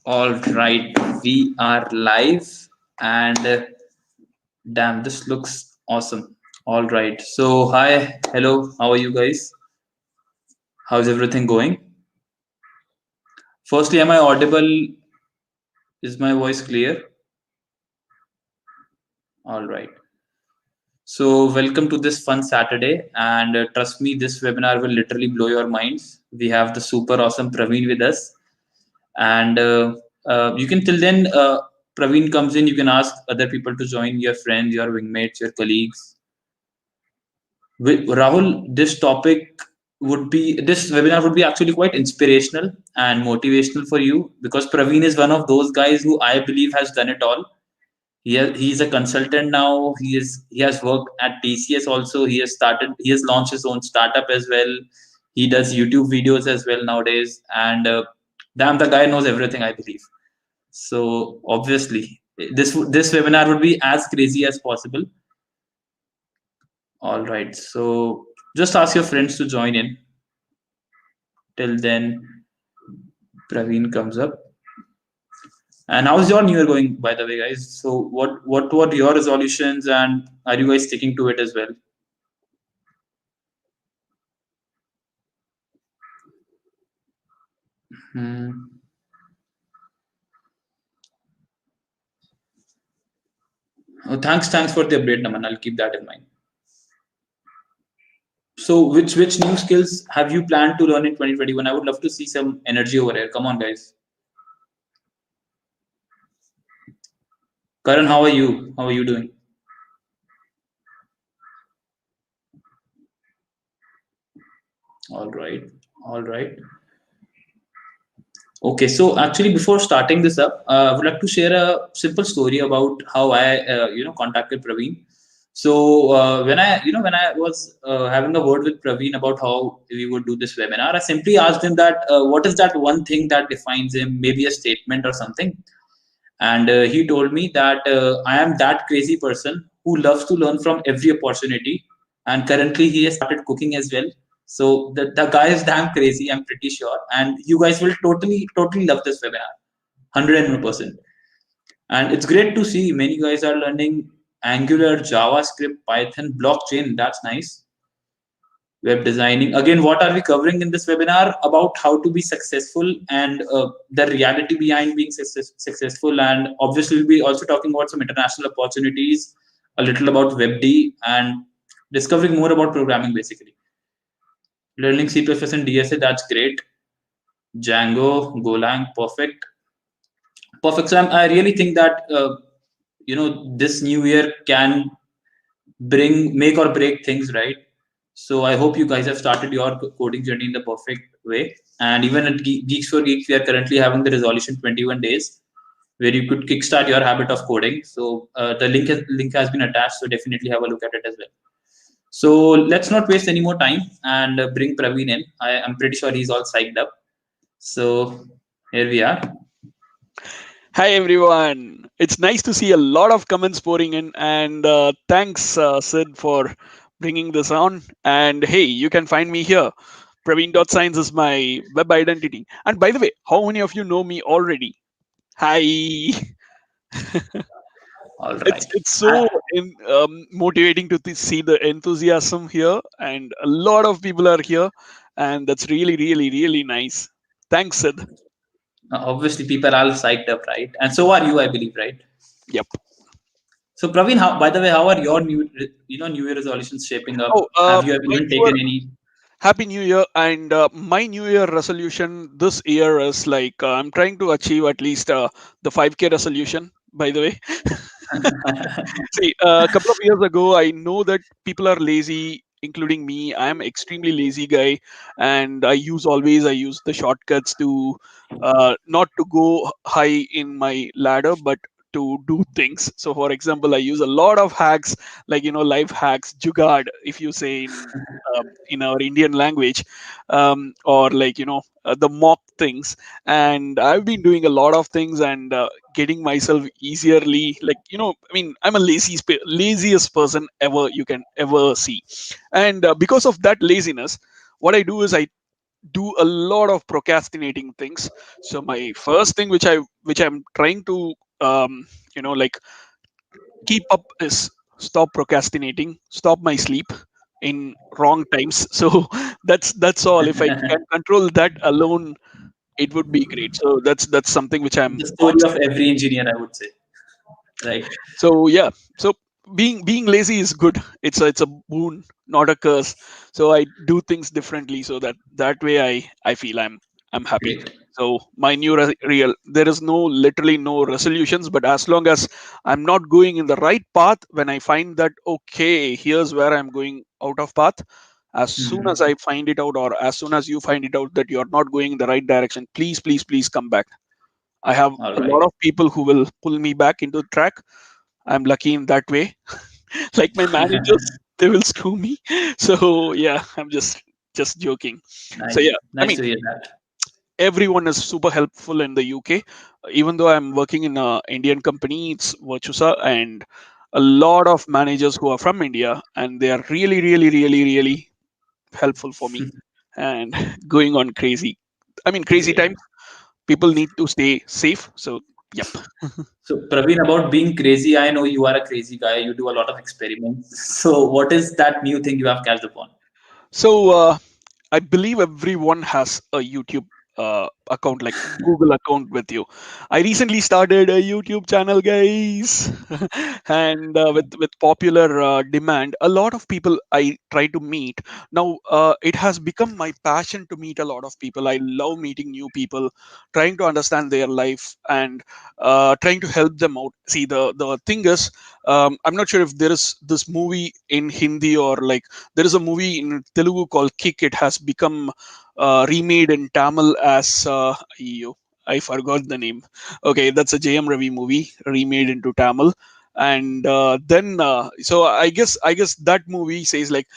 All right, we are live and damn, this looks awesome. All right, so hi, hello, how are you guys? How's everything going? Firstly, am I audible? Is my voice clear? All right. So, welcome to this fun Saturday, and trust me, this webinar will literally blow your minds. We have the super awesome Praveen with us, and you can till then Praveen comes in, you can ask other people to join, your friends, your wingmates, your colleagues. Rahul, this webinar would be actually quite inspirational and motivational for you because Praveen is one of those guys who I believe has done it all. He's a consultant now. He has worked at TCS also. He has launched his own startup as well. He does YouTube videos as well nowadays, and damn, the guy knows everything, I believe. So obviously, this webinar would be as crazy as possible. All right, so just ask your friends to join in. Till then, Praveen comes up. And how's your New Year going, by the way, guys? So, what were your resolutions, and are you guys sticking to it as well? Hmm. Oh, thanks for the update, Naman. I'll keep that in mind. So, which new skills have you planned to learn in 2021? I would love to see some energy over here. Come on, guys. Karan, how are you? How are you doing? All right, all right. Okay, so actually, before starting this up, I would like to share a simple story about how I, contacted Praveen. So when I was having a word with Praveen about how we would do this webinar, I simply asked him that what is that one thing that defines him, maybe a statement or something. And he told me that I am that crazy person who loves to learn from every opportunity. And currently, he has started cooking as well. So the guy is damn crazy, I'm pretty sure. And you guys will totally love this webinar, 101%. And it's great to see many guys are learning Angular, JavaScript, Python, blockchain. That's nice. Web designing. Again, what are we covering in this webinar? About how to be successful and the reality behind being successful. And obviously, we'll be also talking about some international opportunities, a little about WebD, and discovering more about programming basically. Learning C++ and DSA, that's great. Django, Golang, perfect. Perfect. So I really think that, this new year can make or break things, right? So I hope you guys have started your coding journey in the perfect way. And even at Geeks for Geeks, we are currently having the resolution 21 days, where you could kickstart your habit of coding. So the link has been attached. So definitely have a look at it as well. So let's not waste any more time and bring Praveen in. I'm pretty sure he's all psyched up. So here we are. Hi everyone. It's nice to see a lot of comments pouring in, and thanks, Sid, for bringing this on. And hey, you can find me here. Praveen.science is my web identity. And by the way, how many of you know me already? Hi. All right. It's so motivating to see the enthusiasm here, and a lot of people are here, and that's really nice. Thanks, Sid. Obviously, people are all psyched up, right? And so are you, I believe, right? Yep. So Praveen, by the way, how are your New Year resolutions shaping up? Oh, Have you my even newer taken any? Happy New Year! And my New Year resolution this year is like I'm trying to achieve at least the 5K resolution. By the way, see, a couple of years ago, I know that people are lazy, including me. I am extremely lazy guy, and I use the shortcuts to not to go high in my ladder, but to do things. So, for example, I use a lot of hacks, like life hacks, jugaad, if you say in our Indian language, or like the mock things. And I've been doing a lot of things and getting myself easierly, like I mean, I'm a laziest person ever you can ever see. And because of that laziness, what I do is I do a lot of procrastinating things. So my first thing which I'm trying to like keep up is stop procrastinating, stop my sleep in wrong times. So that's all. If I can control that alone, it would be great. So that's something which I'm The story of constantly. every engineer, I would say. Right. So yeah, so being lazy is good. It's a boon, not a curse. So I do things differently, so that way I feel I'm happy. Great. So my new real, there is no, literally no resolutions, but as long as I'm not going in the right path, when I find that okay, here's where I'm going out of path, as soon as I Mhm. find it out, or as soon as you find it out that you're not going in the right direction, please, please, please come back. I have All a right. lot of people who will pull me back into track. I'm lucky in that way. Like my managers, they will screw me. So yeah, I'm just joking. So Nice. yeah, I Nice mean, to hear that. everyone is super helpful in the UK. Even though I'm working in a Indian company, it's Virtusa, and a lot of managers who are from India, and they are really, really, really, really helpful for me. And going on crazy. I mean, crazy Great. times. People need to stay safe. So yep. So, Praveen, about being crazy, I know you are a crazy guy. You do a lot of experiments. So, what is that new thing you have catched upon? So I believe everyone has a YouTube account, like Google account with you. I recently started a YouTube channel, guys, and with popular demand, a lot of people I try to meet now. It has become my passion to meet a lot of people. I love meeting new people, trying to understand their life, and trying to help them out. See, the thing is, I'm not sure if there is this movie in Hindi, or like there is a movie in Telugu called Kick. It has become remade in Tamil as ayyo, I forgot the name. Okay, that's a JM Ravi movie remade into Tamil, and then so I guess that movie says like,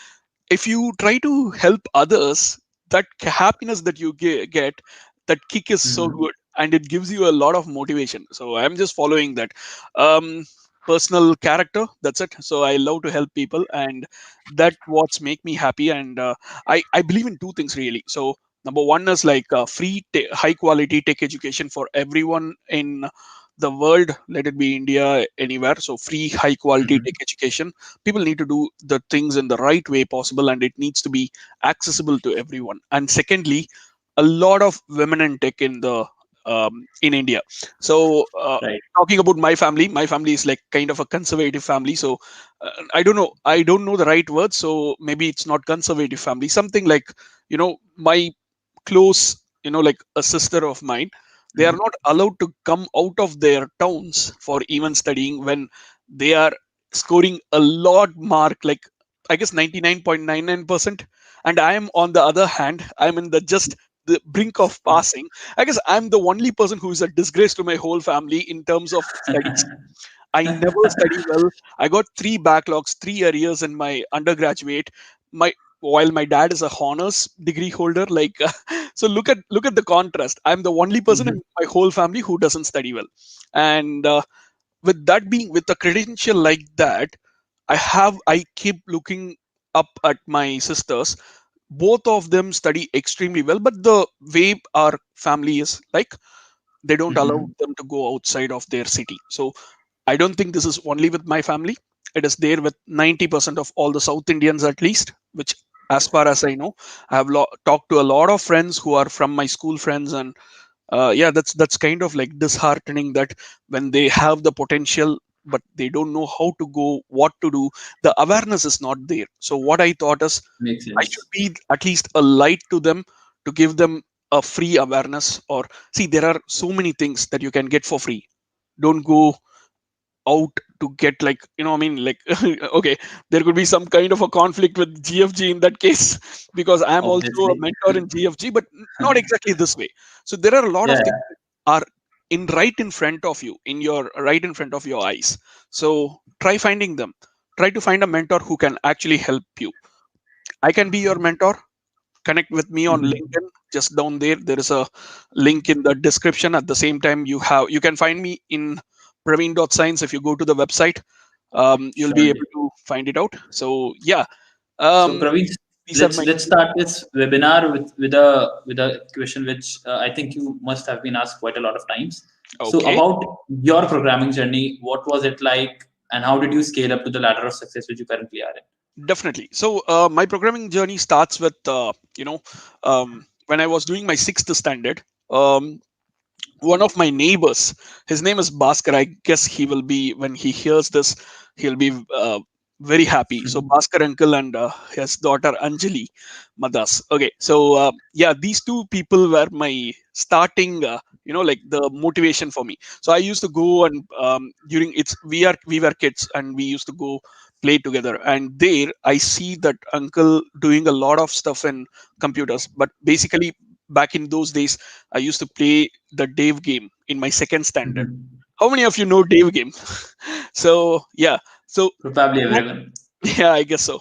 if you try to help others, that happiness that you get, that kick is so Mhm. good, and it gives you a lot of motivation. So I'm just following that personal character, that's it. So I love to help people, and that what's make me happy. And I believe in two things really. So number one is like free high quality tech education for everyone in the world, let it be India, anywhere. So free high quality Mhm. tech education. People need to do the things in the right way possible, and it needs to be accessible to everyone. And secondly, a lot of women in tech in India. So Right. talking about my family is like kind of a conservative family. So I don't know the right word, so maybe it's not conservative family, something like, my close, like a sister of mine, they are Mhm. not allowed to come out of their towns for even studying when they are scoring a lot mark, like I guess 99.99%. And I am on the other hand, I'm in the brink of passing. I guess I'm the only person who is a disgrace to my whole family in terms of studies. I never study well. I got three backlogs, three arrears in my undergraduate. My While my dad is a honors degree holder, like so look at the contrast. I'm the only person in Mhm. my whole family who doesn't study well, and with a credential like that, I keep looking up at my sisters. Both of them study extremely well, but the way our family is like, they don't allow Mhm. them to go outside of their city. So I don't think this is only with my family. It is there with 90% of all the South Indians, at least, which, as far as I know, I have talked to a lot of friends who are from my school friends, and yeah, that's kind of like disheartening that when they have the potential, but they don't know how to go, what to do, the awareness is not there. So what I thought is, Makes I should sense. be at least a light to them, to give them a free awareness. Or see, there are so many things that you can get for free. Don't go out to get, like, I mean, like, okay, there could be some kind of a conflict with GFG in that case, because I am also a Obviously. mentor in GFG, but not exactly this way. So there are a lot of Yeah. things that are right in front of your eyes. So try finding them. Try to find a mentor who can actually help you. I can be your mentor. Connect with me on Mhm. LinkedIn. Just down there is a link in the description. At the same time, you can find me in Praveen.science. If you go to the website, you'll be Surely. able to find it out. So yeah. So, um Praveen, These are my let's start this webinar with a question which I think you must have been asked quite a lot of times. So okay. about your programming journey, what was it like, and how did you scale up to the ladder of success which you currently are in? Definitely. So my programming journey starts with when I was doing my sixth standard. One of my neighbors, his name is Bhaskar. I guess he will be, when he hears this, he'll be very happy. So Bhaskar uncle and his daughter Anjali Madas. Okay, so yeah, these two people were my starting. Like the motivation for me. So I used to go and during it's we were kids and we used to go play together. And there I see that uncle doing a lot of stuff in computers. But basically, back in those days, I used to play the Dave game in my second standard. Mhm. How many of you know Dave game? So yeah, so Probably that, everyone. yeah, I guess so.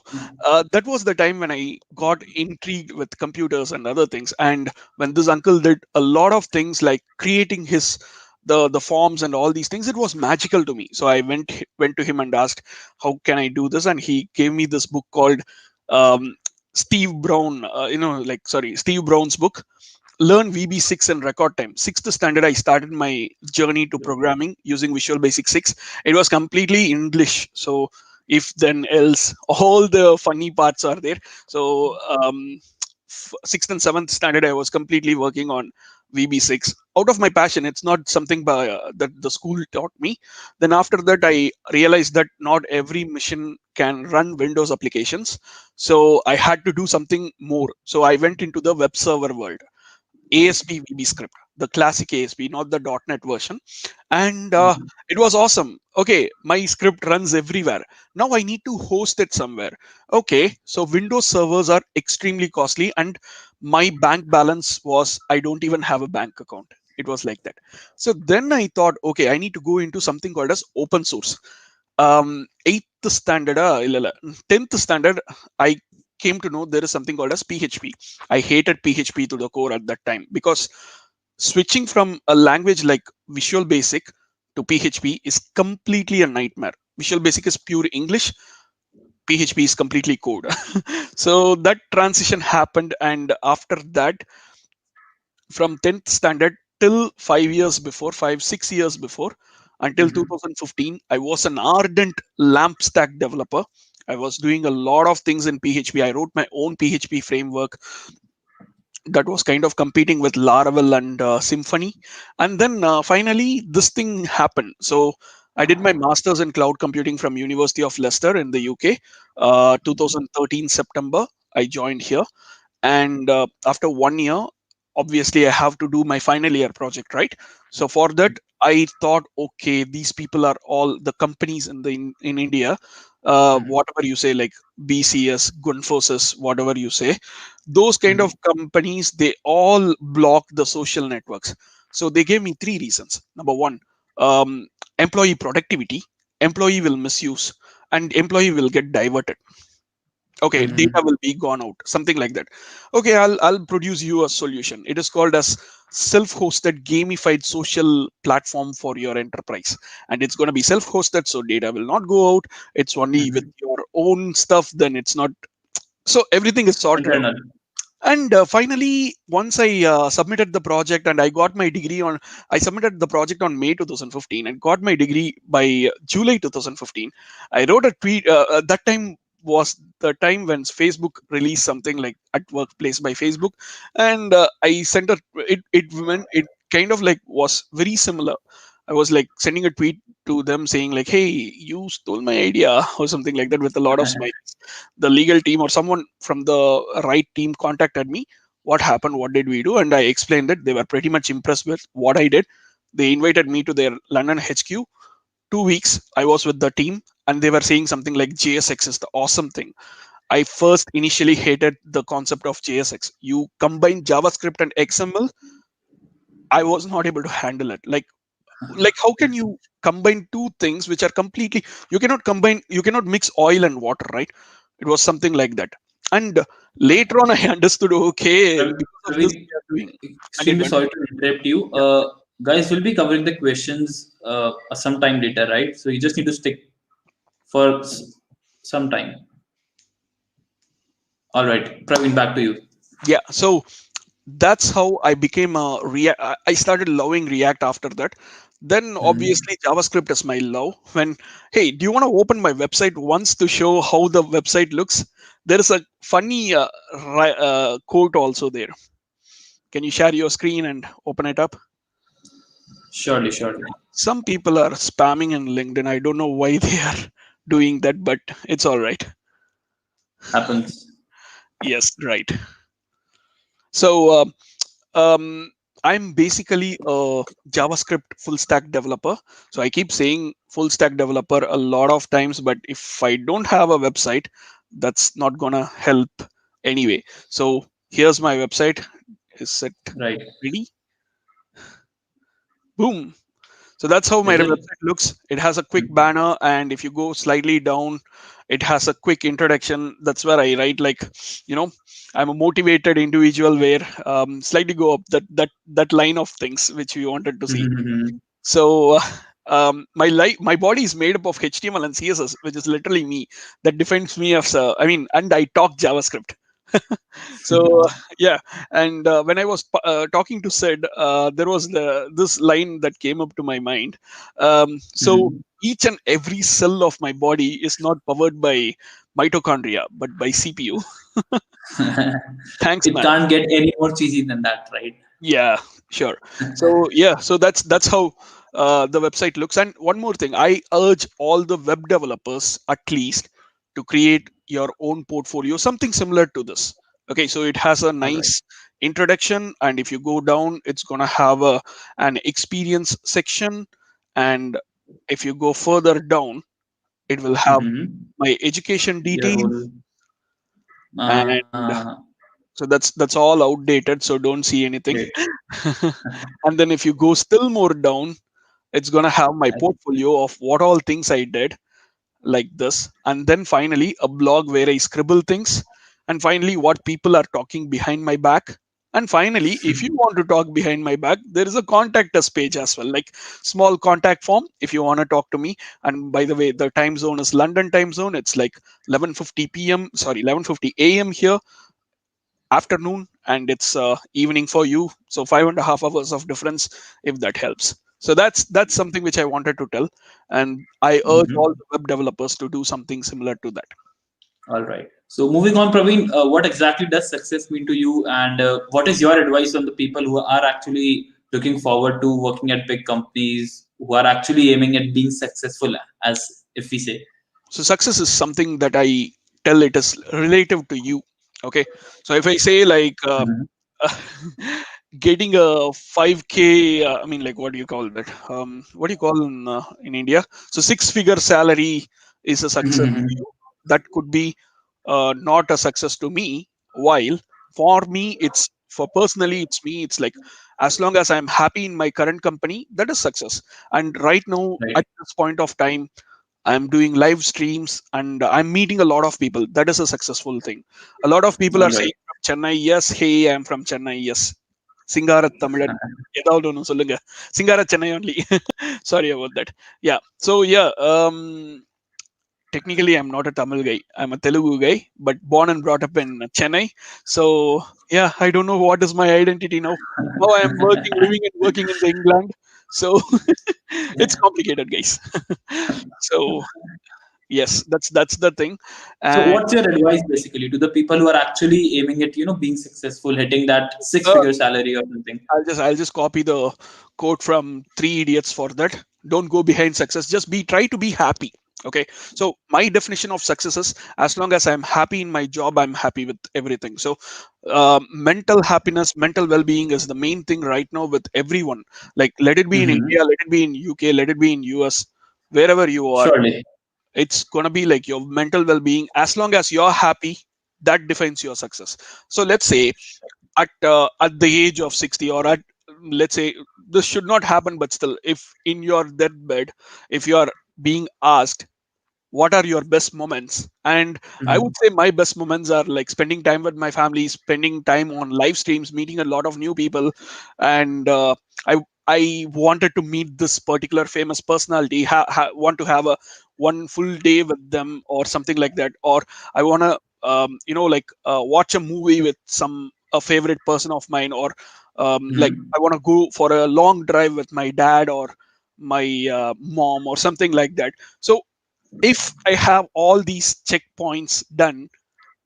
That was the time when I got intrigued with computers and other things. And when this uncle did a lot of things like creating his the forms and all these things, it was magical to me. So I went to him and asked, how can I do this? And he gave me this book called um, Steve Brown. Steve Brown's book, Learn VB6 in Record Time. Sixth standard, I started my journey to programming using Visual Basic 6. It was completely English. So, if then else, all the funny parts are there. So, sixth and seventh standard, I was completely working on VB6 out of my passion. It's not something that the school taught me. Then, after that, I realized that not every machine can run Windows applications. So, I had to do something more. So, I went into the web server world. ASP VB script, the classic ASP, not the .NET version. And Mhm. it was awesome. Okay, my script runs everywhere. Now I need to host it somewhere. Okay, so Windows servers are extremely costly, and my bank balance was, I don't even have a bank account. It was like that. So then I thought, okay, I need to go into something called as open source. Eighth standard, 10th standard, I came to know there is something called as PHP. I hated PHP to the core at that time because switching from a language like Visual Basic to PHP is completely a nightmare. Visual Basic is pure English, PHP is completely code. So that transition happened, and after that, from 10th standard till 5 years before, 6 years before, until Mhm. 2015, I was an ardent LAMP stack developer. I was doing a lot of things in PHP. I wrote my own PHP framework that was kind of competing with Laravel and Symfony. And then finally, this thing happened. So I did my master's in cloud computing from University of Leicester in the UK. 2013 September, I joined here, and after 1 year, obviously I have to do my final year project, right? So for that, I thought, okay, these people are all the companies in India, Mhm. whatever you say, like BCS, Gunfosys, whatever you say, those kind of Mhm. companies, they all block the social networks. So they gave me three reasons. Number one, um, employee productivity, employee will misuse, and employee will get diverted. Okay, data Mhm. will be gone out, something like that. Okay, I'll produce you a solution. It is called as self-hosted gamified social platform for your enterprise, and it's going to be self-hosted, so data will not go out. It's only with Mhm. your own stuff, then it's not. So everything is sorted out. Internal. And finally, once I submitted the project and I got my degree on, I submitted the project on May 2015 and got my degree by July 2015. I wrote a tweet. That time was the time when Facebook released something like at workplace by Facebook, and I sent a it kind of like was very similar. I was like sending a tweet to them saying like, "Hey, you stole my idea" or something like that with a lot of smiles. The legal team or someone from the right team contacted me. What happened? What did we do? And I explained it. They were pretty much impressed with what I did. They invited me to their London HQ. 2 weeks I was with the team, and they were saying something like JSX is the awesome thing. I first initially hated the concept of JSX. You combine JavaScript and XML. I was not able to handle it. Like how can you combine two things which are completely, you cannot mix oil and water, right? It was something like that. And later on I understood, okay, because of this Praveen, we are doing, and it extremely went. sorry to interrupt you. Yeah, Guys, we'll be covering the questions some time later, right? So you just need to stick for some time. All right, Praveen, back to you. Yeah. So that's how I became a React. I started loving React after that. Then Mhm. obviously JavaScript is my love. When, hey, do you want to open my website once to show how the website looks? There is a funny quote also there. Can you share your screen and open it up? Surely, surely. Some people are spamming in LinkedIn. I don't know why they are doing that, but it's all right. Happens. Yes, right. So um, I'm basically a JavaScript full stack developer. So I keep saying full stack developer a lot of times, but if I don't have a website, that's not gonna help anyway. So here's my website. Is it Right. ready? Boom. So that's how my Is it? website looks. It has a quick banner, and if you go slightly down, it has a quick introduction. That's where I write like, you know, I'm a motivated individual. Where slightly go up that line of things which we wanted to see. Mhm. So my body is made up of HTML and CSS, which is literally me. That defines me as I mean, and I talk JavaScript. So yeah, and when I was talking to Sid, there was this line that came up to my mind. So Mhm. each and every cell of my body is not powered by mitochondria but by CPU. Thanks, It man. can't get any more cheesy than that, right? Yeah, sure. So yeah, so that's how the website looks. And one more thing, I urge all the web developers at least to create your own portfolio, something similar to this. Okay, so it has a All right. nice introduction, and if you go down, it's gonna have a an experience section, and if you go further down, it will have Mm-hmm. my education Your details, whole. and so that's all outdated. So don't see anything. Great. And then if you go still more down, it's going to have my I portfolio of what all things I did, like this. And then finally a blog where I scribble things, and finally what people are talking behind my back. And finally, if you want to talk behind my back, there is a contact us page as well, like small contact form if you want to talk to me. And by the way, the time zone is London time zone. It's like 11:50 p.m. Sorry, 11:50 a.m. here, afternoon, and it's evening for you. So 5.5 hours of difference, if that helps. So that's something which I wanted to tell, and I urge all Mhm. the web developers to do something similar to that. All right. So moving on, Praveen, what exactly does success mean to you, and what is your advice on the people who are actually looking forward to working at big companies, who are actually aiming at being successful, as if we say? So success is something that I tell it is relative to you. Okay, so if I say like Mhm. getting a 5k, I mean, like, what do you call that, what do you call in India? So six figure salary is a success to you. That could be not a success to me. While for me, it's for personally, it's me, it's like, as long as I'm happy in my current company, that is success. And right now, Right. at this point of time, I'm doing live streams and I'm meeting a lot of people. That is a successful thing. A lot of people All are right. saying from Chennai, yes, hey, I'm from Chennai, yes. Singara Tamilan. ஏதாவது ஒண்ணு சொல்லுங்க. Singara Chennai only. Sorry about that. Yeah. So yeah, technically I'm not a Tamil guy. I'm a Telugu guy, but born and brought up in Chennai. So yeah, I don't know what is my identity now. Now I am working, living and working in the England. So it's complicated, guys. So yes, that's the thing. So And what's your advice basically to the people who are actually aiming at being successful, hitting that six uh, figure salary or something? I'll just copy the quote from Three Idiots for that. Don't go behind success. Just try to be happy. Okay. So my definition of success is, as long as I'm happy in my job, I'm happy with everything. So mental happiness, mental well-being is the main thing right now with everyone. Like, let it be in Mm-hmm. India, let it be in UK, let it be in US, wherever you are. Surely. It's gonna be like your mental well-being. As long as you're happy, that defines your success. So let's say at the age of 60, or at, let's say, this should not happen, but still, if in your deathbed, if you are being asked what are your best moments, and I would Mhm. say my best moments are like spending time with my family, spending time on live streams, meeting a lot of new people. And I wanted to meet this particular famous personality, want to have a one full day with them or something like that. Or I want to like watch a movie with some a favorite person of mine, or like Hmm. I want to go for a long drive with my dad or my mom or something like that. So if I have all these checkpoints done,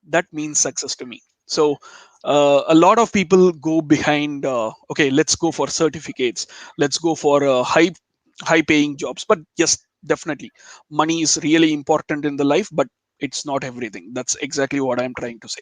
that means success to me. So a lot of people go behind, okay, let's go for certificates, let's go for high paying jobs. But yes, definitely money is really important in the life, but it's not everything. That's exactly what I'm trying to say.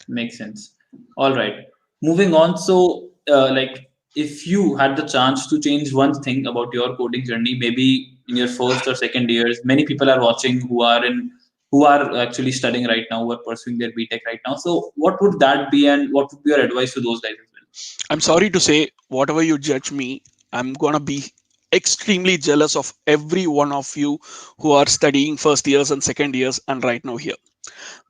Makes sense. All right. Moving on. So, like, if you had the chance to change one thing about your coding journey, maybe in your first or second years, many people are watching who are actually studying right now, who are pursuing their BTech right now. So, what would that be, and what would be your advice to those guys as well? I'm sorry to say, whatever you judge me, I'm gonna be extremely jealous of every one of you who are studying first years and second years and right now here.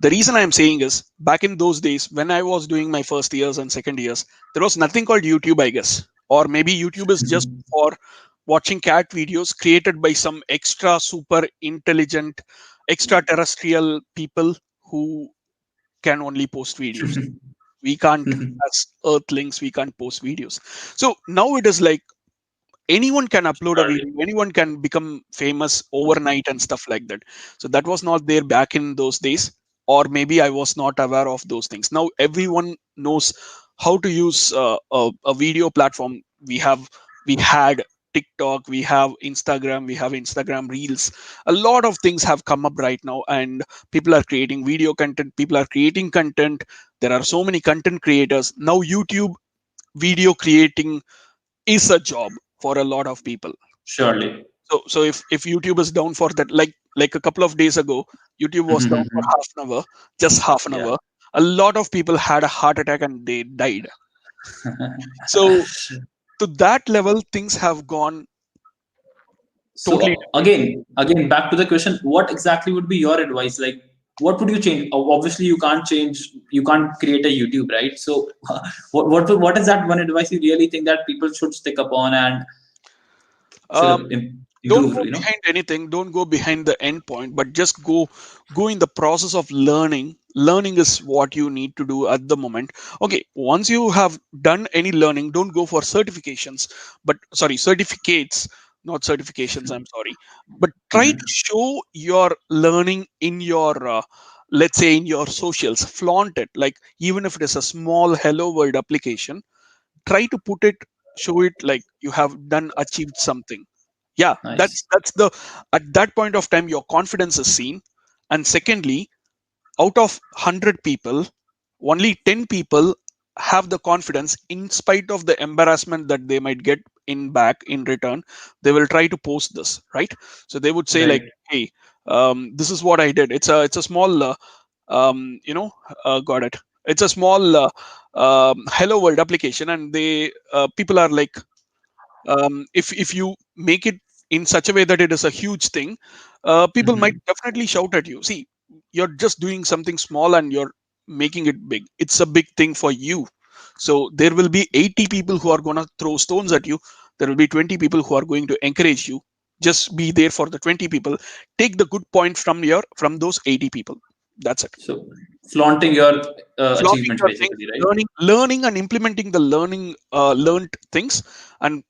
The reason I'm saying is, back in those days when I was doing my first years and second years, there was nothing called YouTube, I guess. Or maybe YouTube is just for watching cat videos created by some extra super intelligent extraterrestrial people who can only post videos. We can't, as earthlings, we can't post videos. So now it is like anyone can upload a Surely. video, anyone can become famous overnight and stuff like that. So that was not there back in those days, or maybe I was not aware of those things. Now everyone knows how to use a video platform. We had TikTok, we have Instagram, we have Instagram Reels. A lot of things have come up right now, and people are creating video content, people are creating content. There are so many content creators now. YouTube video creating is a job for a lot of people. Surely. So if YouTube is down for that, like a couple of days ago, YouTube was down for half an hour, just half an Yeah. hour. A lot of people had a heart attack and they died. So to that level, things have gone totally So different. again, back to the question: what exactly would be your advice? Like, what would you change? Obviously, you can't change. You can't create a YouTube, right? So, what is that one advice you really think that people should stick upon and should Um, don't improve? go You know. behind anything, don't go behind the end point, but just go in the process of learning is what you need to do at the moment. Okay, once you have done any learning, don't go for certifications, but sorry, certificates, not certifications, I'm sorry. But try to Mhm. show your learning in your let's say in your socials, flaunt it. Like, even if it is a small hello world application, try to put it, show it like you have done achieved something. Yeah, Nice. that's the, at that point of time your confidence is seen. And secondly, out of 100 people, only 10 people have the confidence, in spite of the embarrassment that they might get in back in return. They will try to post this, right? So they would say like, Right. hey, this is what I did. It's a small um, you know got it, it's a small hello world application, and they people are like, if you make it in such a way that it is a huge thing, people might Mhm. definitely shout at you. See, you're just doing something small and you're making it big. It's a big thing for you. So there will be 80 people who are going to throw stones at you. There will be 20 people who are going to encourage you. Just be there for the 20 people. Take the good point from those 80 people. That's it. So, flaunting your Flaunting achievements, your things, basically, right? learning and implementing the learned things, and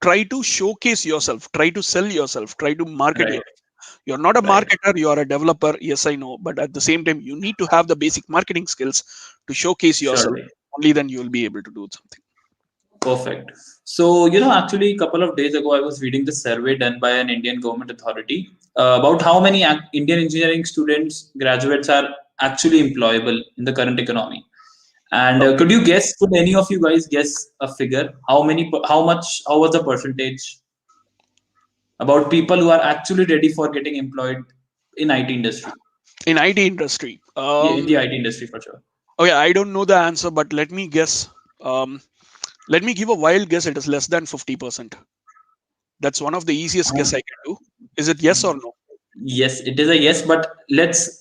try to showcase yourself, try to sell yourself, try to market Right. yourself. You're not a Right. marketer, you are a developer, yes I know, but at the same time you need to have the basic marketing skills to showcase yourself. Surely. Only then you will be able to do something. Perfect. So, actually, a couple of days ago, I was reading the survey done by an Indian government authority about how many Indian engineering students, graduates are actually employable in the current economy. And Okay. could you guess? Could any of you guys guess a figure? How many? How much? How was the percentage about people who are actually ready for getting employed in IT industry? In IT industry, Yeah, in the IT industry for sure. okay, I don't know the answer, but let me guess. um, Let me give a wild guess. It is less than 50%. That's one of the easiest guess I can do. Is it yes or no? Yes, it is a yes, but let's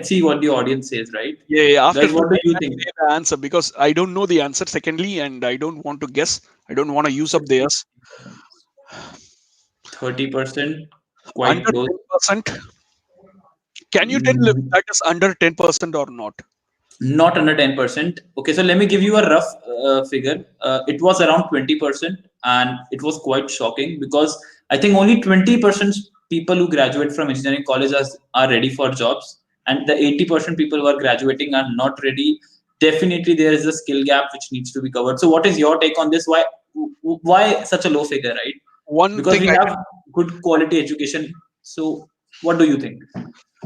see what the audience says, right? Yeah, yeah, after Guys, this, what do I you can think? say the answer because I don't know the answer. Secondly, and I don't want to guess. I don't want to use up theirs. 30%, Under quite close. 10%. Can you tell if Mm, that is under 10% or not? not under 10%. Okay, so let me give you a rough figure. It was around 20%, and it was quite shocking because I think only 20% people who graduate from engineering colleges are ready for jobs, and the 80% people who are graduating are not ready. Definitely, there is a skill gap which needs to be covered. So, what is your take on this? Why such a low figure, right? One Because thing we I have good quality education. So, what do you think?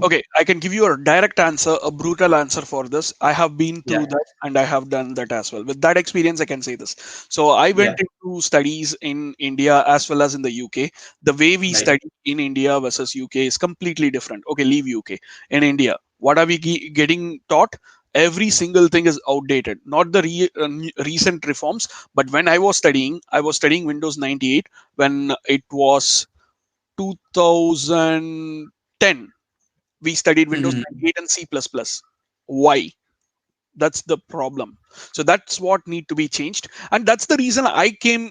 Okay, I can give you a direct answer, a brutal answer for this. I have been Yeah, through that and I have done that as well. With that experience, I can say this. So, I yeah, went into studies in India as well as in the UK. The way we right. study in India versus UK is completely different. Okay, leave UK. In India, what are we getting taught? Every single thing is outdated. Not the recent reforms, but when I was studying Windows 98 when it was 2010. We studied Windows Mhm. 98 and C++. Why? That's the problem. So that's what need to be changed, and that's the reason I came.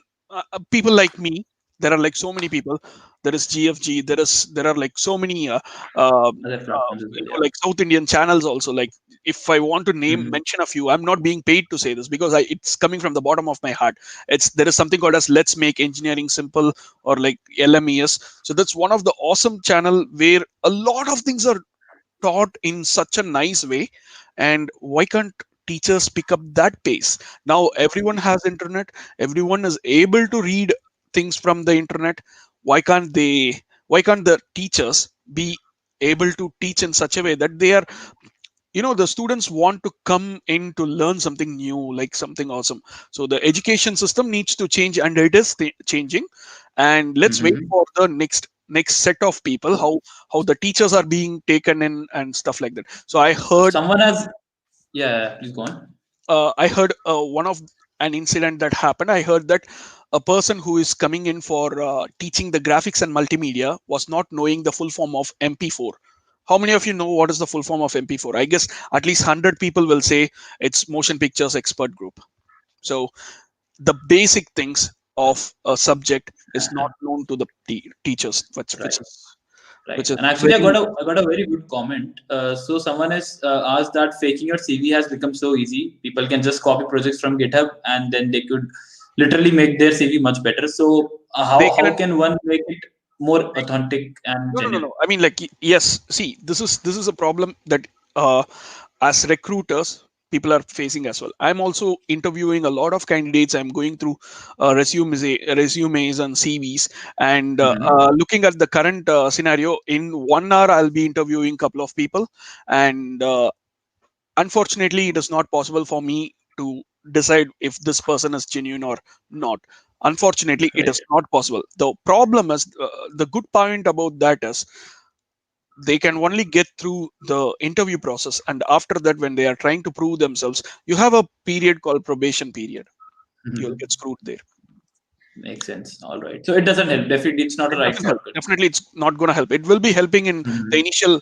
People like me, there are like so many people. There is GFG. There are like so many Other platforms as well. Yeah. like South Indian channels also. Like if I want to name Mhm. mention a few, I'm not being paid to say this because it's coming from the bottom of my heart. It's There is something called as Let's Make Engineering Simple or like LMES. So that's one of the awesome channel where a lot of things are taught in such a nice way, and why can't teachers pick up that pace? Now everyone has internet, everyone is able to read things from the internet. Why can't the teachers be able to teach in such a way that they are, the students want to come in to learn something new, like something awesome. So the education system needs to change, and it is changing. And let's wait Mhm. for the next set of people, how the teachers are being taken in and stuff like that. So Someone has, yeah, please go on. I heard one of an incident that happened. I heard that a person who is coming in for teaching the graphics and multimedia was not knowing the full form of MP4. How many of you know what is the full form of MP4? I guess at least 100 people will say it's Motion Pictures Expert Group. So the basic things of a subject is not known to the teachers, Right, which right. is And actually, very. I got a very good comment. So someone has asked that faking your CV has become so easy. People can just copy projects from GitHub, and then they could literally make their CV much better. So They how can. can one make it more authentic and No, no, no, genuine? no. I mean, like, yes. See, this is a problem that as recruiters, people are facing as well. I'm also interviewing a lot of candidates. I'm going through resumes and CVs, and Mhm. looking at the current scenario. In 1 hour, I'll be interviewing a couple of people, and unfortunately, it is not possible for me to decide if this person is genuine or not. Unfortunately, it Right. is not possible. The problem is, the good point about that is they can only get through the interview process, and after that, when they are trying to prove themselves, you have a period called probation period. You'll Mhm. get screwed there. Makes sense. All right. So it doesn't help. Definitely, it's not a It right doesn't help. shortcut. Definitely, it's not going to help. It will be helping in the Mhm. initial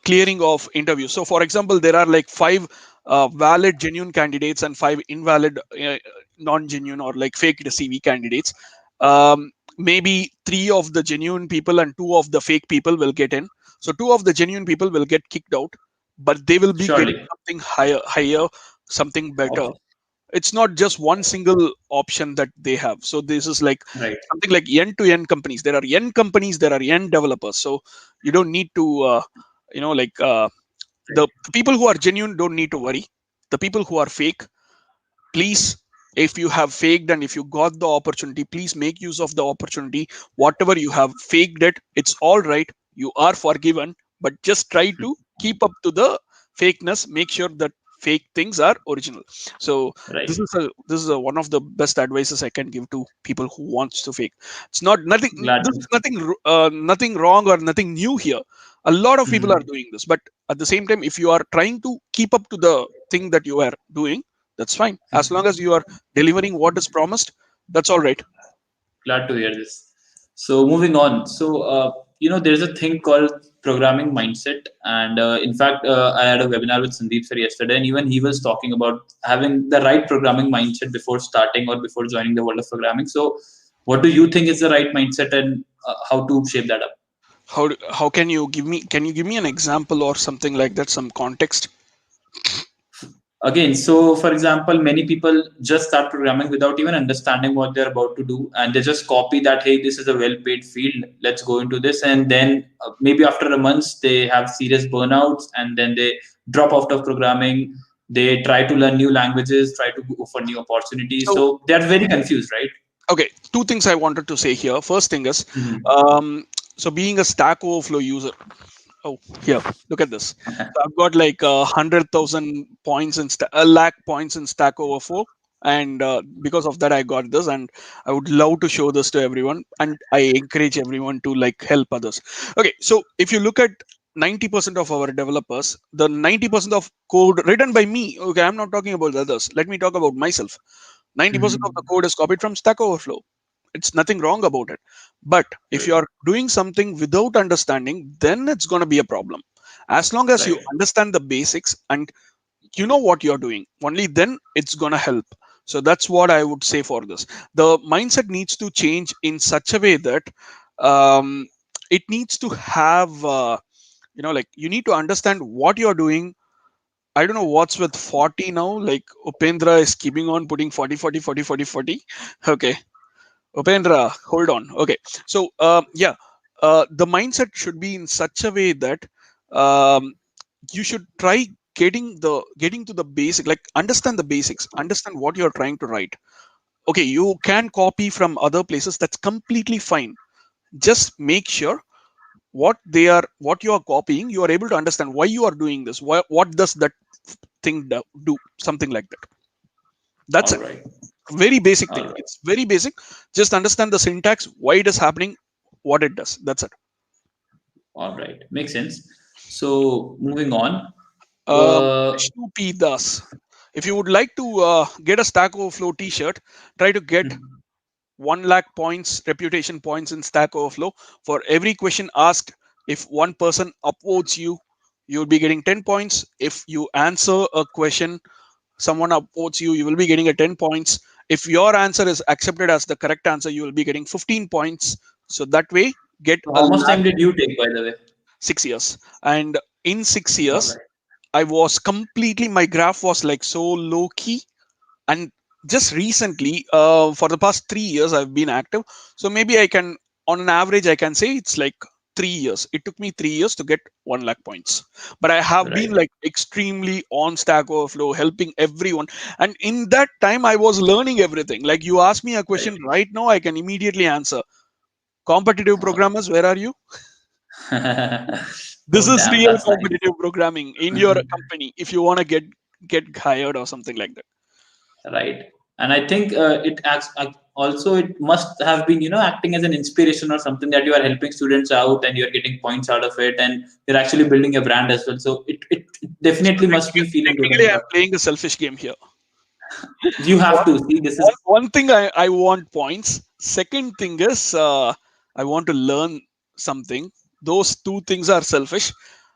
clearing of interviews. So, for example, there are like five valid, genuine candidates and five invalid, non-genuine or like fake CV candidates. Maybe three of the genuine people and two of the fake people will get in. So, two of the genuine people will get kicked out, but they will be getting Surely. something higher, something better. Obviously. It's not just one single option that they have. So this is like Right. something like end to end companies. There are end companies, there are end developers. So you don't need to like Right. the people who are genuine don't need to worry. The people who are fake, please, if you have faked and if you got the opportunity, please make use of the opportunity. Whatever you have faked it, it's all right, you are forgiven, but just try to keep up to the fakeness. Make sure that fake things are original. So Right. this is one of the best advices I can give to people who wants to fake. It's not nothing. Glad This to. is nothing wrong or nothing new here. A lot of people are Mhm. doing this, but at the same time, if you are trying to keep up to the thing that you are doing, that's fine. As long as you are delivering what is promised, that's all right. Glad to hear this. So moving on. So there's a thing called programming mindset, and in fact, I had a webinar with Sandeep sir yesterday, and even he was talking about having the right programming mindset before starting or before joining the world of programming. So, what do you think is the right mindset, and how to shape that up? How can you give me? Can you give me an example or something like that? Some context. Again, so for example, many people just start programming without even understanding what they're about to do, and they just copy that, hey, this is a well paid field, let's go into this. And then maybe after a month they have serious burnouts, and then they drop out of programming. They try to learn new languages, try to go for new opportunities, So so they're very confused, right? okay, two things I wanted to say here. First thing is, Mhm. um, so being a Stack Overflow user. Oh, here, look at this. So I've got like 100,000 points in a lakh points in Stack Overflow, and because of that, I got this, and I would love to show this to everyone, and I encourage everyone to like help others. Okay, so if you look at 90% of our developers, the 90% of code written by me. Okay, I'm not talking about the others. Let me talk about myself. 90% of the Mhm. code is copied from Stack Overflow. It's nothing wrong about it. But if Right. you're doing something without understanding, then it's going to be a problem. As long as you Right. understand the basics and you know what you're doing, only then it's going to help. So that's what I would say for this. The mindset needs to change in such a way that um, it needs to have, like you need to understand what you're doing. I don't know what's with 40 now. Like Upendra is keeping on putting 40, 40, 40, 40, 40. Okay. Upendra, hold on. Okay. So, yeah, the mindset should be in such a way that um, you should try getting to the basic, like understand the basics, understand what you're trying to write. Okay. You can copy from other places. That's completely fine. Just make sure what you are copying, you are able to understand why you are doing this. What does that thing do? Something like that. That's All it. right. Very basic All thing. right. It's very basic. Just understand the syntax, why it is happening, what it does. That's it. All right. Makes sense. So moving on. Um, Uh, Vishnu P. Das. If you would like to get a Stack Overflow T-shirt, try to get 1 lakh points, reputation points in Stack Overflow. For every question asked, if one person upvotes you, you'll be getting 10 points. If you answer a question, someone upvotes you, you will be getting a 10 points. If your answer is accepted as the correct answer, you will be getting 15 points. So that way, get so a how much lakh. time did you take, by the way? 6 years. And in six All years, right. I was completely, my graph was like so low key. And just recently, for the past 3 years, I've been active. So maybe I can, on an average, I can say it's like 3 years. It took me 3 years to get 1 lakh points. But I have been Right. like extremely on Stack Overflow, helping everyone. And in that time, I was learning everything. Like you ask me a question Right. right now, I can immediately answer. Competitive All programmers, where are you? right. This Oh, is damn, real that's nice. competitive programming in your company if you want to get hired or something like that. Right. And I think it acts also, it must have been, acting as an inspiration or something, that you are helping students out and you're getting points out of it, and you're actually building a brand as well. So it So definitely must be feeling good and technically, I'm stuff. playing a selfish game here. You have One, to see this is one thing I want points. Second thing is I want to learn something. Those two things are selfish.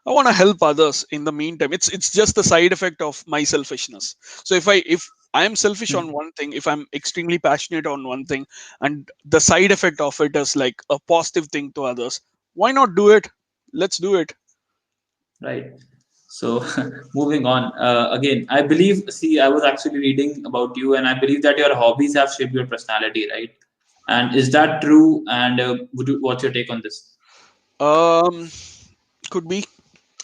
I want to help others in the meantime. It's just the side effect of my selfishness. So if I am selfish on one thing, if I'm extremely passionate on one thing, and the side effect of it is like a positive thing to others, why not do it? Let's do it. right. So moving on. Again, I believe. See, I was actually reading about you, and I believe that your hobbies have shaped your personality, right? And is that true? And what's your take on this? Um, could be.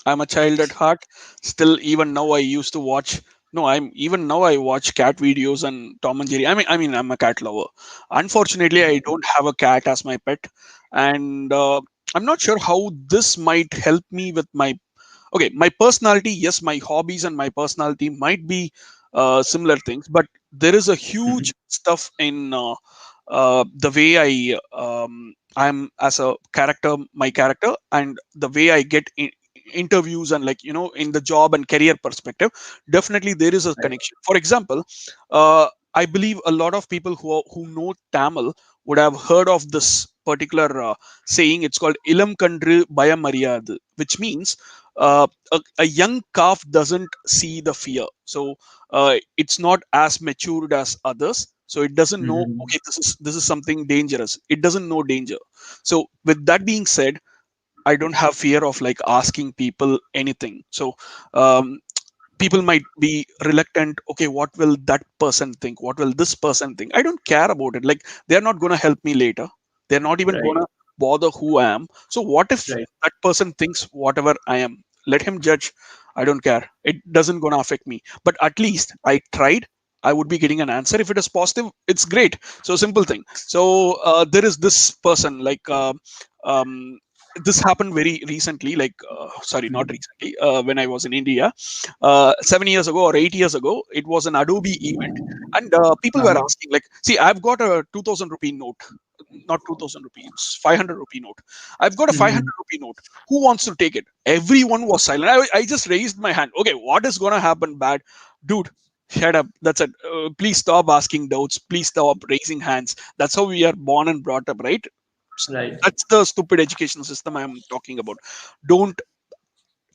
I'm a child at heart. Still, even now, I used to watch. No, I'm even now I watch cat videos and Tom and Jerry. I mean, I'm a cat lover. Unfortunately, I don't have a cat as my pet, and I'm not sure how this might help me with my. Okay, my personality. Yes, my hobbies and my personality might be similar things, but there is a huge stuff in the way I'm as a character, my character, and the way I get interviews and like in the job and career perspective. Definitely there is a Right. connection. For example, uh, I believe a lot of people who know Tamil would have heard of this particular saying. It's called ilam kandru bayamariyadu, which means a young calf doesn't see the fear. So it's not as matured as others, so it doesn't know, Mhm. okay, this is something dangerous. It doesn't know danger. So with that being said, I don't have fear of like asking people anything. So um, people might be reluctant. Okay, what will that person think, what will this person think? I don't care about it. Like, they're not going to help me later. They're not even Right. going to bother who I am. So what if Right. that person thinks whatever I am? Let him judge. I don't care. It doesn't going to affect me. But at least I tried. I would be getting an answer. If it is positive, it's great. So simple thing. So there is this person like um, this happened very recently, like sorry, not Mhm. recently, when I was in India 7 years ago or 8 years ago. It was an Adobe event, and people were Uh-huh. asking, like, see, I've got a 2000 rupee note, not 2000 rupee, it's 500 rupee note. I've got a Mhm. 500 rupee note. Who wants to take it? Everyone was silent. I just raised my hand. Okay, what is going to happen bad? Dude, shut up. That's it. Please stop asking doubts. Please stop raising hands. That's how we are born and brought up, right? Right. That's the stupid education system I'm talking about. Don't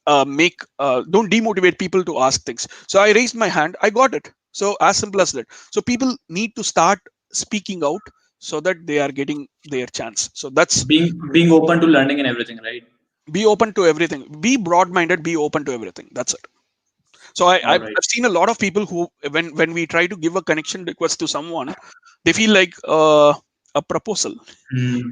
don't demotivate people to ask things. So I raised my hand, I got it. So as simple as that. So people need to start speaking out so that they are getting their chance. So that's, Being open to learning and everything, right? be open to everything, be broad minded, be open to everything. That's it. So All right. I've seen a lot of people who, when we try to give a connection request to someone, they feel like a proposal.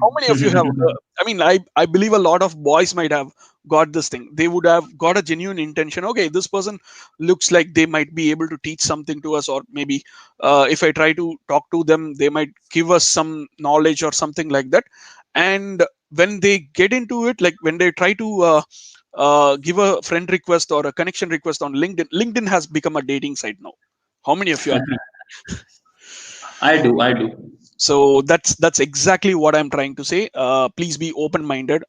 How many of you have? Hmm. I mean, I believe a lot of boys might have got this thing. They would have got a genuine intention. Okay, this person looks like they might be able to teach something to us, or maybe if I try to talk to them, they might give us some knowledge or something like that. And when they get into it, like when they try to give a friend request or a connection request on LinkedIn, LinkedIn has become a dating site now. How many of you agree? I do. I do. So that's exactly what I'm trying to say. Please be open minded.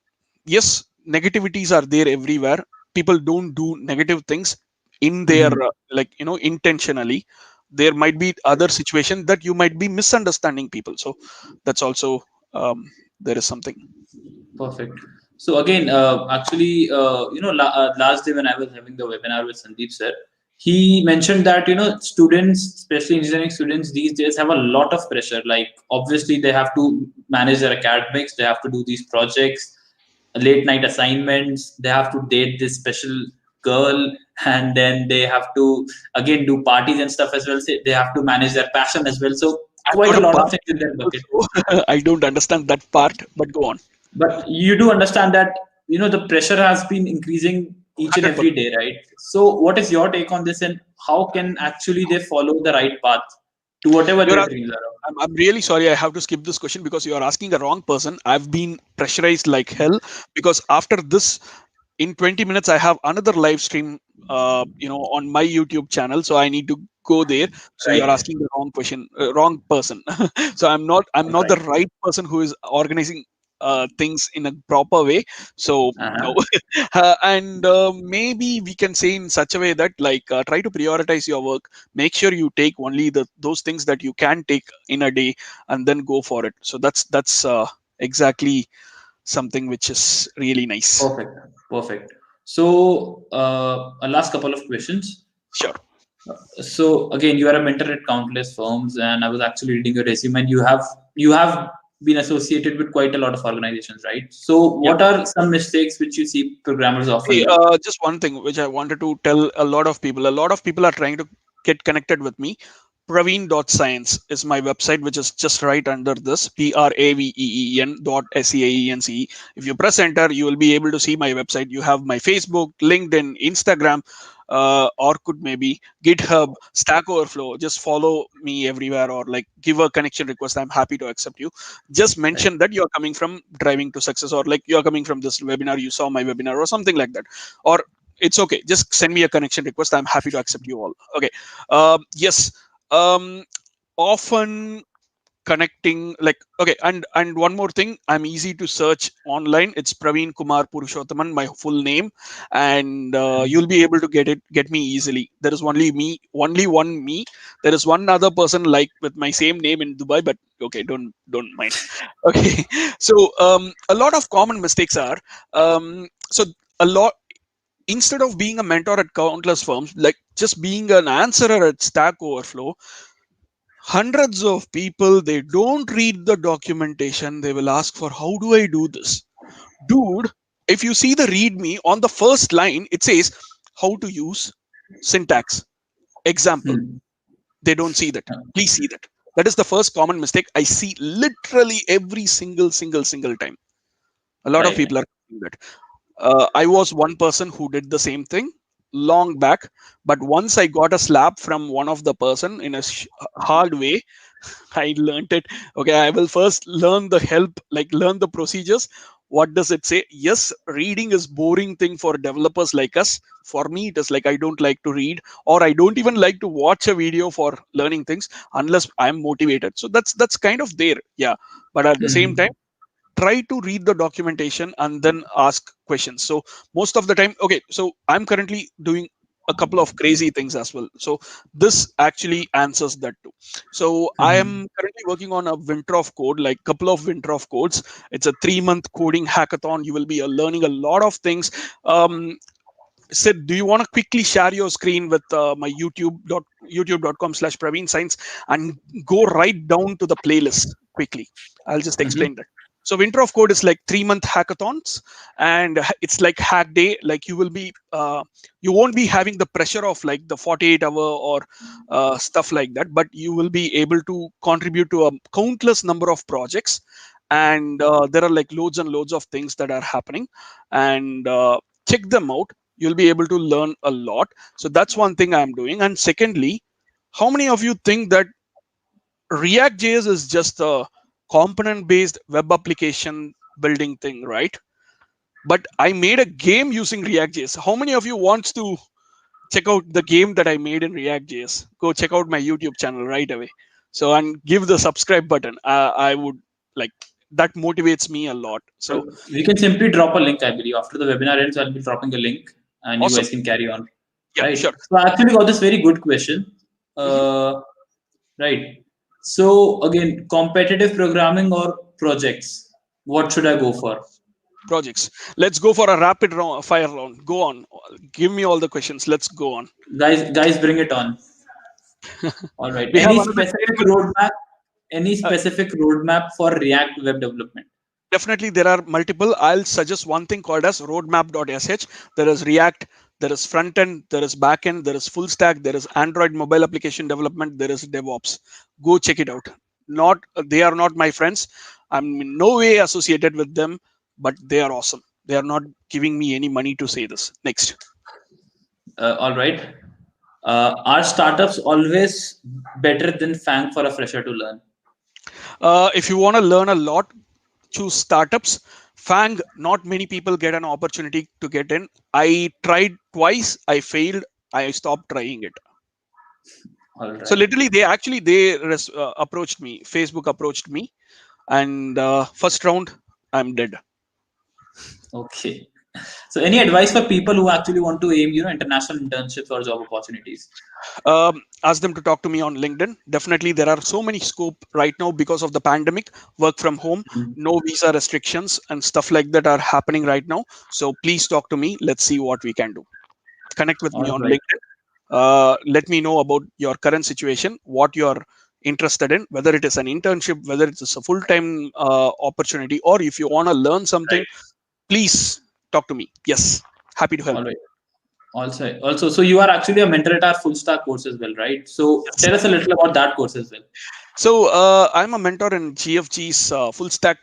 Yes, negativities are there everywhere. People don't do negative things in their Mhm. like, intentionally. There might be other situation that you might be misunderstanding people. So that's also, there is something. Perfect. So again, actually, last day when I was having the webinar with Sandeep sir, he mentioned that students, especially engineering students these days, have a lot of pressure. Like obviously, they have to manage their academics, they have to do these projects, late night assignments, they have to date this special girl, and then they have to again do parties and stuff as well. So they have to manage their passion as well. So I've quite got a a lot of part things in that myself, bucket. so I don't understand that part, but go on. But you do understand that the pressure has been increasing each and 100%. every day, right? So what is your take on this, and how can actually they follow the right path to whatever You're their a- dreams are of? I'm really sorry. I have to skip this question because you are asking a wrong person. I've been pressurized like hell because after this, in 20 minutes, I have another live stream, on my YouTube channel. So I need to go there. So you are Right. asking the wrong question, wrong person. So I'm All not right. the right person who is organizing things in a proper way. So no. Uh-huh. And maybe we can say in such a way that, like, try to prioritize your work. Make sure you take only those things that you can take in a day, and then go for it. So that's exactly something which is really nice. Perfect. Perfect. So a last couple of questions. Sure. So again, you are a mentor at countless firms, and I was actually reading your resume, and you have been associated with quite a lot of organizations, right? So Yeah. what are some mistakes which you see programmers often See, do? just one thing which I wanted to tell a lot of people. A lot of people are trying to get connected with me. Praveen.science is my website, which is just right under this, Praveen.SEAENCE. If you press enter, you will be able to see my website. You have my Facebook, LinkedIn, Instagram, Orkut, maybe GitHub, Stack Overflow. Just follow me everywhere, or like give a connection request. I'm happy to accept you. Just Right. mention that you're coming from Driving to Success, or like you're coming from this webinar, you saw my webinar, or something like that. Or it's okay, just send me a connection request. I'm happy to accept you all. Okay. Yes. um Often connecting, like, okay. And one more thing, I'm easy to search online. It's Praveen Kumar Purushottaman, my full name. And you'll be able to get me easily. There is only one me. There is one other person like with my same name in Dubai, but okay, don't mind. Okay. So a lot of common mistakes are, so a lot, instead of being a mentor at countless firms, like just being an answerer at Stack Overflow, hundreds of people, they don't read the documentation. They will ask for, how do I do this? Dude, If you see the readme on the first line, it says how to use syntax example. Hmm. They don't see that. Please see that. That is the first common mistake I see literally every single time. A lot of Right. people are doing that. I was one person who did the same thing long back, but once I got a slap from one of the person in a hard way, I learned it. Okay, I will first learn the help, like learn the procedures. What does it say? Yes, reading is boring thing for developers like us. For me, it is like I don't like to read, or I don't even like to watch a video for learning things unless I'm motivated. So that's kind of there, yeah. But at the same time, Hmm. try to read the documentation and then ask questions. So most of the time, okay, so I'm currently doing a couple of crazy things as well, so this actually answers that too. So I Hmm. am currently working on a winter of code, like couple of winter of codes. It's a 3-month coding hackathon. You will be learning a lot of things. Sid, do you want to quickly share your screen with my youtube.com/ Praveen Science and go right down to the playlist quickly? I'll just Hmm. explain that. So Winter of Code is like 3-month hackathons, and it's like hack day. Like you won't be having the pressure of like the 48-hour or stuff like that, but you will be able to contribute to a countless number of projects, and there are like loads and loads of things that are happening, and check them out. You'll be able to learn a lot. So that's one thing I'm doing. And secondly, how many of you think that React.js is just a component based web application building thing, right? But I made a game using React.js. How many of you wants to check out the game that I made in React.js? Go check out my YouTube channel right away. So, and give the subscribe button. I would like that motivates me a lot. So We can simply drop a link, I believe. After the webinar ends, I'll be dropping a link and you awesome. guys can carry on. Yeah, Right. sure. So I actually got this very good question. Mhm. Uh, right. So again, competitive programming or projects? What should I go for? Projects. Let's go for a rapid fire round. Go on. Give me all the questions. Let's go on. Guys, bring it on. All right. We have another 20 minutes. Any Uh, specific roadmap for React web development? Definitely, there are multiple. I'll suggest one thing called as roadmap.sh. There is React, there is front end, there is back end, there is full stack, there is Android mobile application development, there is DevOps. Go check it out. Not They are not my friends. I'm in no way associated with them, but they are awesome. They are not giving me any money to say this. Next. All right. Are startups always better than Fang for a fresher to learn? If you want to learn a lot, choose startups. Fang, not many people get an opportunity to get in. I tried twice, I failed, I stopped trying it. All So right. literally, they approached me. Facebook approached me, and first round, I'm dead. Okay. So, any advice for people who actually want to aim, international internships or job opportunities? Ask them to talk to me on LinkedIn. Definitely, there are so many scope right now because of the pandemic, work from home, Mhm. no visa restrictions, and stuff like that are happening right now. So please talk to me. Let's see what we can do. Connect with me All on right. LinkedIn. Let me know about your current situation, what you're interested in, whether it is an internship, whether it's a full-time opportunity, or if you want to learn something, Right. please talk to me. Yes, happy to help All you. right. Also, so you are actually a mentor at our full stack course as well, right? So, Yes. tell us a little about that course as well. So I'm a mentor in GFG's full stack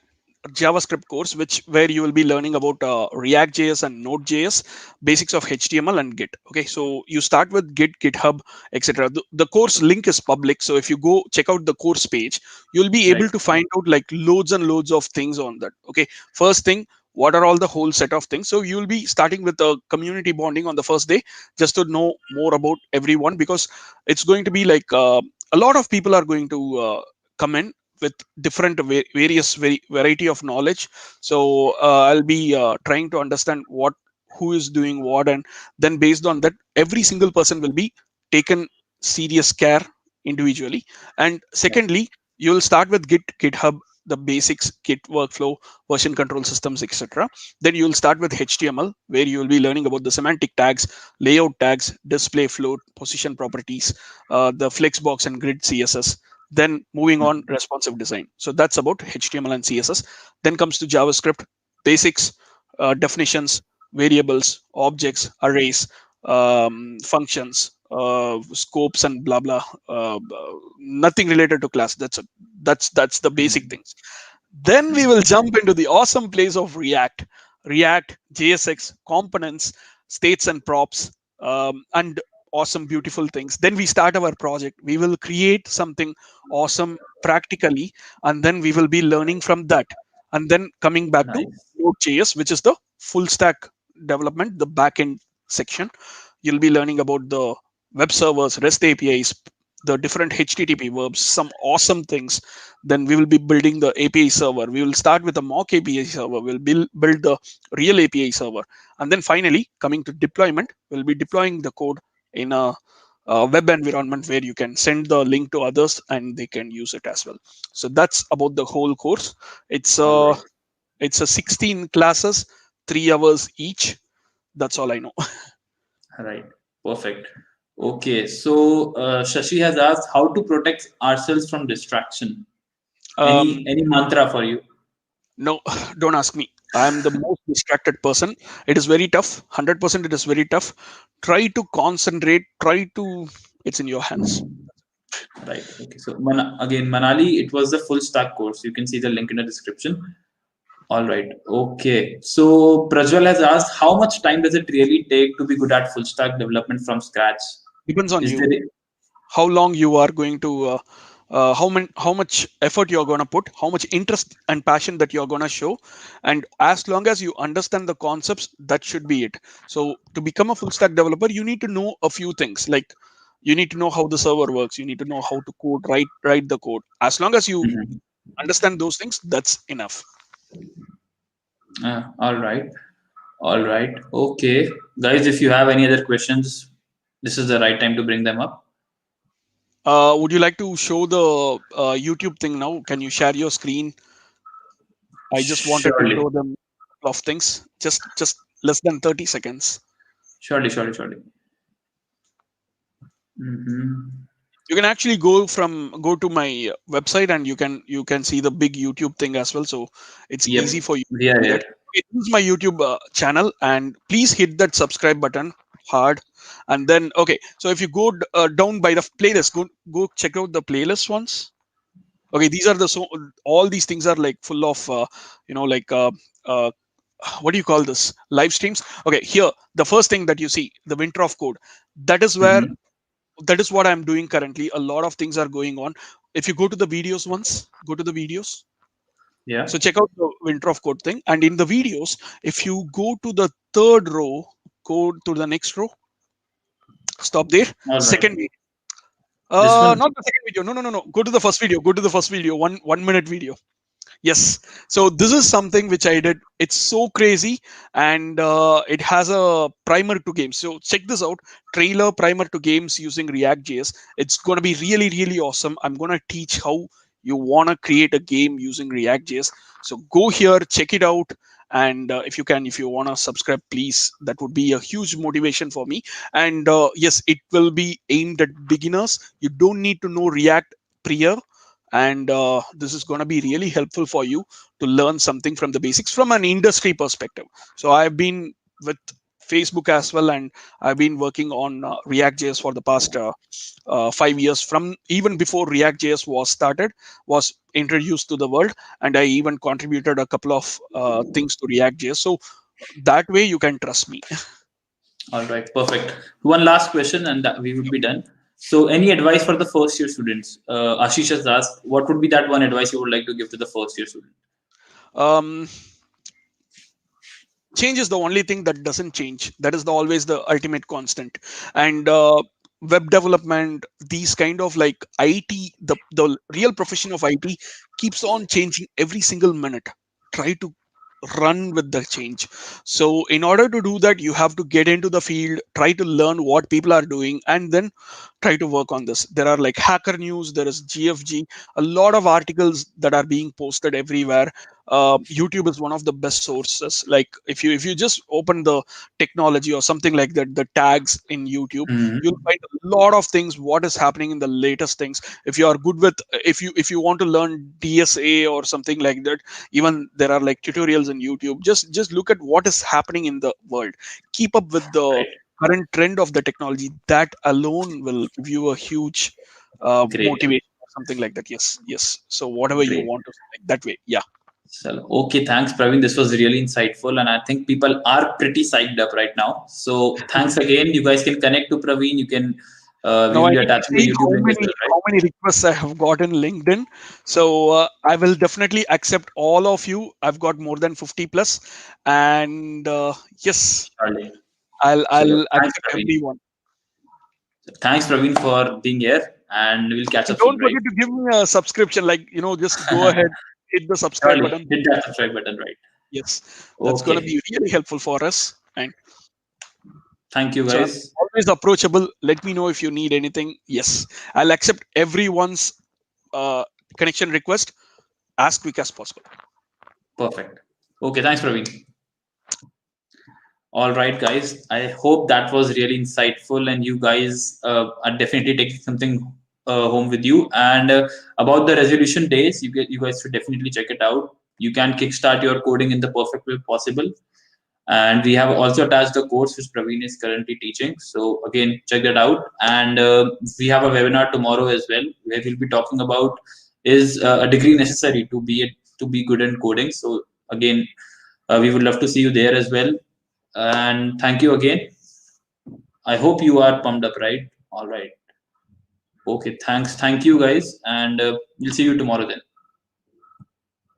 JavaScript course, which where you will be learning about React.js and Node.js, basics of HTML and Git. Okay, so you start with Git, GitHub, etc. The course link is public, so if you go check out the course page, you'll be Right. able to find out like loads and loads of things on that. Okay, first thing, what are all the whole set of things? So you'll be starting with a community bonding on the first day, just to know more about everyone, because it's going to be like a lot of people are going to come in with different various variety of knowledge. So I'll be trying to understand what who is doing what, and then based on that, every single person will be taken serious care individually. And Right. secondly, you will start with GitHub, the basics, Git workflow, version control systems, etc. Then you will start with HTML, where you will be learning about the semantic tags, layout tags, display float, position properties, the flexbox and grid CSS. Then moving on, responsive design. So that's about HTML and CSS. Then comes to JavaScript basics, definitions, variables, objects, arrays, functions, scopes, and blah blah. Nothing related to class. That's the basic Mhm. things. Then we will jump into the awesome place of React, JSX, components, states and props, and awesome, beautiful things. Then we start our project. We will create something awesome practically, and then we will be learning from that. And then coming back to Nice. Node.js, which is the full stack development, the backend section. You'll be learning about the web servers, REST APIs, the different HTTP verbs, some awesome things. Then we will be building the API server. We will start with a mock API server. We'll build the real API server. And then finally, coming to deployment, we'll be deploying the code in a web environment where you can send the link to others and they can use it as well. So that's about the whole course. It's All a right. it's a 16 classes, 3 hours each. That's all I know. Right. Perfect. Okay. So Shashi has asked how to protect ourselves from distraction. Um, Any mantra for you? no, don't ask me. I'm the most distracted person. It is very tough. 100% it is very tough. Try to concentrate. It's in your hands. Right. Okay. So again, Manali, it was the full stack course. You can see the link in the description. All right. Okay. So Prajwal has asked, how much time does it really take to be good at full stack development from scratch? Depends on Is you. there? How long you are going to how much effort you're going to put, how much interest and passion that you're going to show, and as long as you understand the concepts, that should be it. So to become a full stack developer, you need to know a few things, like you need to know how the server works, you need to know how to code, write the code. As long as you Mhm. understand those things, that's enough. All right. All right. Okay. Guys, if you have any other questions, this is the right time to bring them up. Would you like to show the YouTube thing now? Can you share your screen? I just wanted to Surely. show them a couple of things, just less than 30 seconds. Surely, surely, surely. Hmm. You can actually go to my website and you can see the big YouTube thing as well. So it's Yep. easy for you We to are do that. here. Okay, this is my YouTube channel, and please hit that subscribe button hard. And then okay, so if you go down by the playlist, go check out the playlist ones. Okay, these are the so all these things are like full of like uh, what do you call this, live streams. Okay, here the first thing that you see, the winter of code, that is where Hmm. that is what I'm doing currently. A lot of things are going on. If you go to the videos once, go to the videos. Yeah. So check out the winter of code thing. And in the videos, if you go to the third row, go to the next row, stop there. All right. Second video. This one. Not the second video. No, no, no, no. Go to the first video. Go to the first video. 1 minute video. Yes. So this is something which I did. It's so crazy, and it has a primer to games. So check this out: trailer primer to games using React JS. It's gonna be really, really awesome. I'm gonna teach how you wanna create a game using React JS. So go here, check it out, and if you wanna subscribe, please. That would be a huge motivation for me. And yes, it will be aimed at beginners. You don't need to know React prior, and this is going to be really helpful for you to learn something from the basics from an industry perspective. So I've been with Facebook as well, and I've been working on React.js for the past 5 years, from even before React.js was introduced to the world, and I even contributed a couple of things to React.js. So that way you can trust me. All right. Perfect. One last question, and we would be done. So, any advice for the first year students? Ashish has asked, what would be that one advice you would like to give to the first year student? um, Change is the only thing that doesn't change. That is always the ultimate constant. And web development, these kind of like it, the real profession of it keeps on changing every single minute. Try to run with the change. So in order to do that, you have to get into the field, try to learn what people are doing, and then try to work on this. There are like Hacker News, there is GFG, a lot of articles that are being posted everywhere. YouTube is one of the best sources. Like if you just open the technology or something like that, the tags in YouTube, you'll Hmm. find a lot of things. What is happening in the latest things? If you are good with, if you want to learn DSA or something like that, even there are like tutorials in YouTube. Just look at what is happening in the world. Keep up with the Right. current trend of the technology. That alone will give you a huge Great. motivation or something like that. Yes, yes. So whatever you Great. want to say, like that way. Yeah. So, okay, thanks, Praveen. This was really insightful, and I think people are pretty psyched up right now. So, thanks again. You guys can connect to Praveen. You can, we Now will I be need to attaching the see YouTube link as well, right? how many requests I have got in LinkedIn. So I will definitely accept all of you. I've got more than 50 plus, and yes, Surely. So, I'll thanks, accept Praveen. everyone. So, thanks, Praveen, for being here, and we'll catch And up soon, don't right? forget to give me a subscription. Like, just go ahead, hit the subscribe Surely, button. hit that subscribe button, right? Yes, that's gonna Okay. be really helpful for us. And Thank you, so I'm guys. always approachable. Let me know if you need anything. Yes, I'll accept everyone's uh, connection request as quick as possible. Perfect. Okay, thanks, Praveen. All right, guys. I hope that was really insightful, and you guys are definitely taking something home with you. And about the resolution days, you guys should definitely check it out. You can kickstart your coding in the perfect way possible. And we have also attached the course which Praveen is currently teaching. So again, check that out. And we have a webinar tomorrow as well, where we'll be talking about is a degree necessary to be good in coding. So again, we would love to see you there as well. And thank you again. I hope you are pumped up, right? All right. Okay. Thanks. Thank you, guys. And we'll see you tomorrow then.